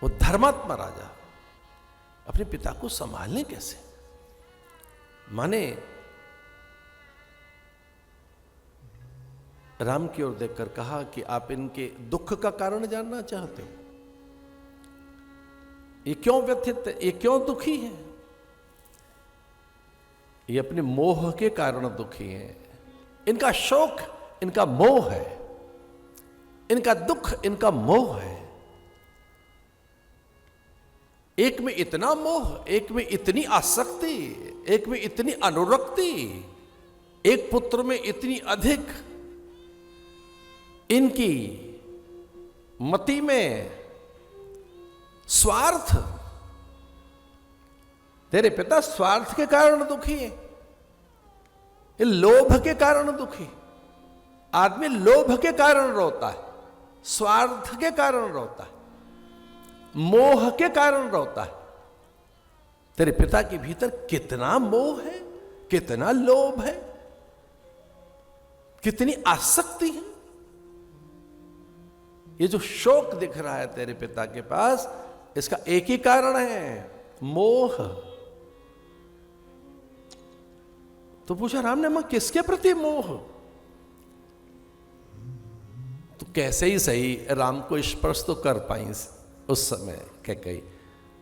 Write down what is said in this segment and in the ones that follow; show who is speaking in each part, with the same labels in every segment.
Speaker 1: वो धर्मात्मा राजा अपने पिता को संभालने कैसे? माने राम की ओर देखकर कहा कि आप इनके दुख का कारण जानना चाहते हो? ये क्यों व्यथित है, ये क्यों दुखी है? ये अपने मोह के कारण दुखी हैं। इनका शोक इनका मोह है, इनका दुख इनका मोह है। एक में इतना मोह, एक में इतनी आसक्ति, एक में इतनी अनुरक्ति, एक पुत्र में इतनी अधिक इनकी मति में स्वार्थ। तेरे पिता स्वार्थ के कारण दुखी है, ये लोभ के कारण दुखी। आदमी लोभ के कारण रोता है, स्वार्थ के कारण रोता है, मोह के कारण रोता है। तेरे पिता के भीतर कितना मोह है, कितना लोभ है, कितनी आसक्ति है। ये जो शोक दिख रहा है तेरे पिता के पास, इसका एक ही कारण है, मोह। तो पूछा राम ने, मां किसके प्रति मोह? तो कैसे ही सही राम को स्पर्श तो कर पाई उस समय कैकेयी।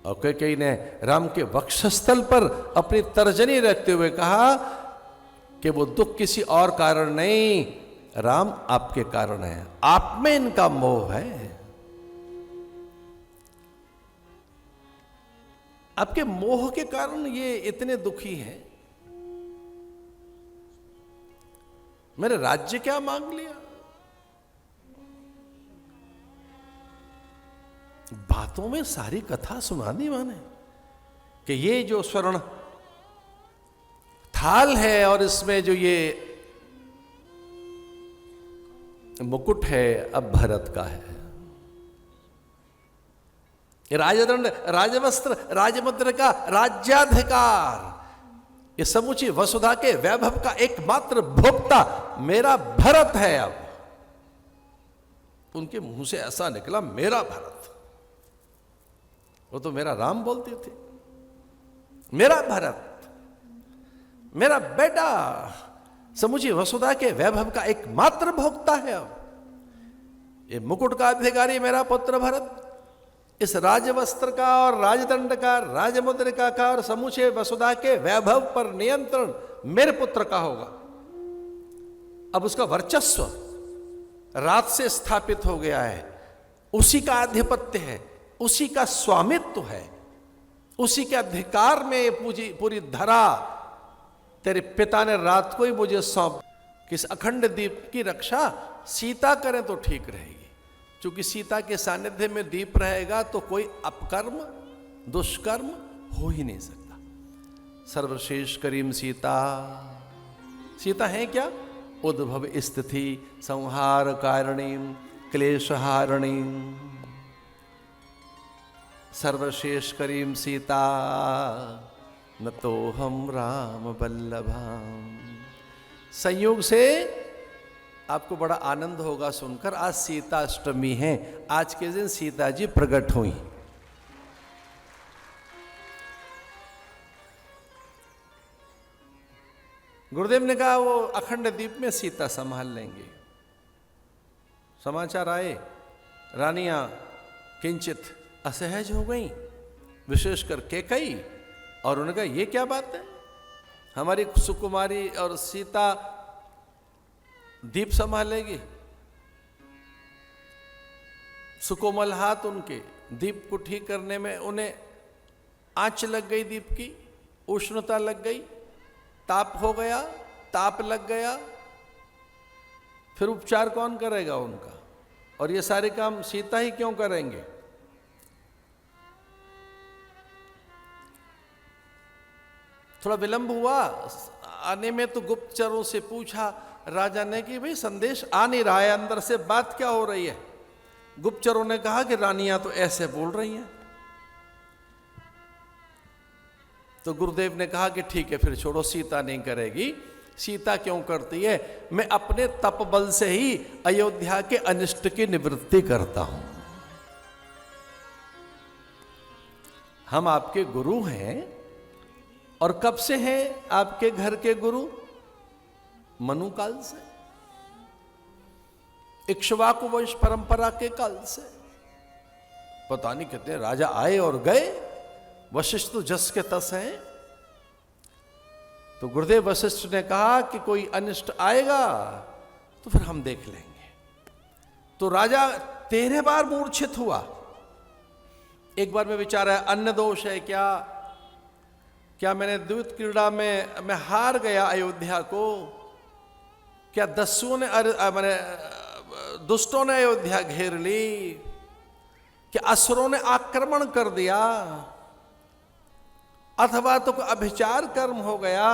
Speaker 1: और कैकेयी ने राम के वक्षस्थल पर अपनी तर्जनी रखते हुए कहा कि वो दुख किसी और कारण नहीं, राम आपके कारण है, आप में इनका मोह है। आपके मोह के कारण ये इतने दुखी हैं। मेरे राज्य क्या मांग लिया? बातों में सारी कथा सुना दी माने कि ये जो स्वर्ण थाल है और इसमें जो ये मुकुट है अब भरत का है। राजदंड, राजवस्त्र, राजमुद्र का राज्याधिकार, ये समूची वसुधा के वैभव का एकमात्र भोक्ता मेरा भरत है। अब उनके मुंह से ऐसा निकला, मेरा भरत। वो तो मेरा राम बोलते थे, मेरा भरत, मेरा बेटा समूची वसुधा के वैभव का एकमात्र भोक्ता है। अब ये मुकुट का अधिकारी मेरा पुत्र भरत, इस राजवस्त्र का और राजदंड का, राजमुद्रिका का और समूचे वसुधा के वैभव पर नियंत्रण मेरे पुत्र का होगा। अब उसका वर्चस्व रात से स्थापित हो गया है, उसी का आधिपत्य है, उसी का स्वामित्व है, उसी के अधिकार में पूरी धरा तेरे पिता ने रात को ही मुझे सौंप। किस अखंड दीप की रक्षा सीता करें तो ठीक रहेगी, क्योंकि सीता के सानिध्य में दीप रहेगा तो कोई अपकर्म दुष्कर्म हो ही नहीं सकता। सर्वश्रेष्ठ करीम सीता, सीता है क्या? उद्भव स्थिति संहार कारिणी क्लेशहारिणी। सर्वश्रेष्ठ करीम सीता न तो हम राम वल्लभाम। संयोग से आपको बड़ा आनंद होगा सुनकर, आज सीता अष्टमी है। आज के दिन सीता जी प्रकट हुई। गुरुदेव ने कहा वो अखंड दीप में सीता संभाल लेंगे। समाचार आए, रानियां किंचित असहज हो गई, विशेषकर कैकेयी। और उन्होंने कहा ये क्या बात है, हमारी सुकुमारी और सीता दीप संभालेगी। सुकोमल हाथ उनके दीप को ठीक करने में, उन्हें आंच लग गई, दीप की उष्णता लग गई, ताप हो गया, ताप लग गया। फिर उपचार कौन करेगा उनका? और ये सारे काम सीता ही क्यों करेंगे? थोड़ा विलंब हुआ आने में, तो गुप्तचरों से पूछा राजा ने कि भाई संदेश आ नहीं रहा है, अंदर से बात क्या हो रही है? गुप्तचरों ने कहा कि रानियां तो ऐसे बोल रही हैं। तो गुरुदेव ने कहा कि ठीक है फिर छोड़ो, सीता नहीं करेगी। सीता क्यों करती है? मैं अपने तप बल से ही अयोध्या के अनिष्ट की निवृत्ति करता हूं। हम आपके गुरु हैं। और कब से हैं आपके घर के गुरु? मनु काल से, इक्ष्वाकु वंश परंपरा के काल से। पता नहीं कितने राजा आए और गए, वशिष्ठ तो जस के तस हैं। तो गुरुदेव वशिष्ठ ने कहा कि कोई अनिष्ट आएगा तो फिर हम देख लेंगे। तो राजा 13 बार मूर्छित हुआ। एक बार में विचारा अन्न दोष है क्या, क्या मैंने द्यूत क्रीड़ा में मैं हार गया अयोध्या को, क्या दस्युओं ने मैंने दुष्टों ने अयोध्या घेर ली, क्या असुरों ने आक्रमण कर दिया, अथवा तो अभिचार कर्म हो गया।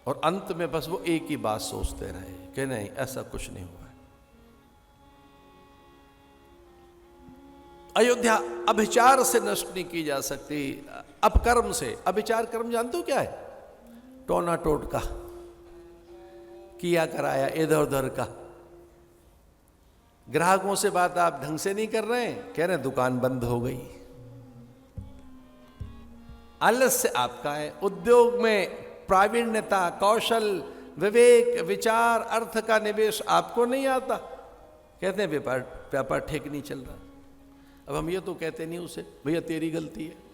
Speaker 1: और अंत में बस वो एक ही बात सोचते रहे कि नहीं, ऐसा कुछ नहीं हुआ। अयोध्या अभिचार से नष्ट नहीं की जा सकती, अपकर्म से। अभिचार कर्म जानते हो क्या है? टोना टोटका किया कराया इधर उधर का। ग्राहकों से बात आप ढंग से नहीं कर रहे हैं, कह रहे हैं दुकान बंद हो गई। आलस्य आपका है। उद्योग में प्रावीण्यता, कौशल, विवेक, विचार, अर्थ का निवेश आपको नहीं आता, कहते हैं व्यापार ठीक नहीं चल रहा। अब हम ये तो कहते नहीं उसे, भैया तेरी गलती है।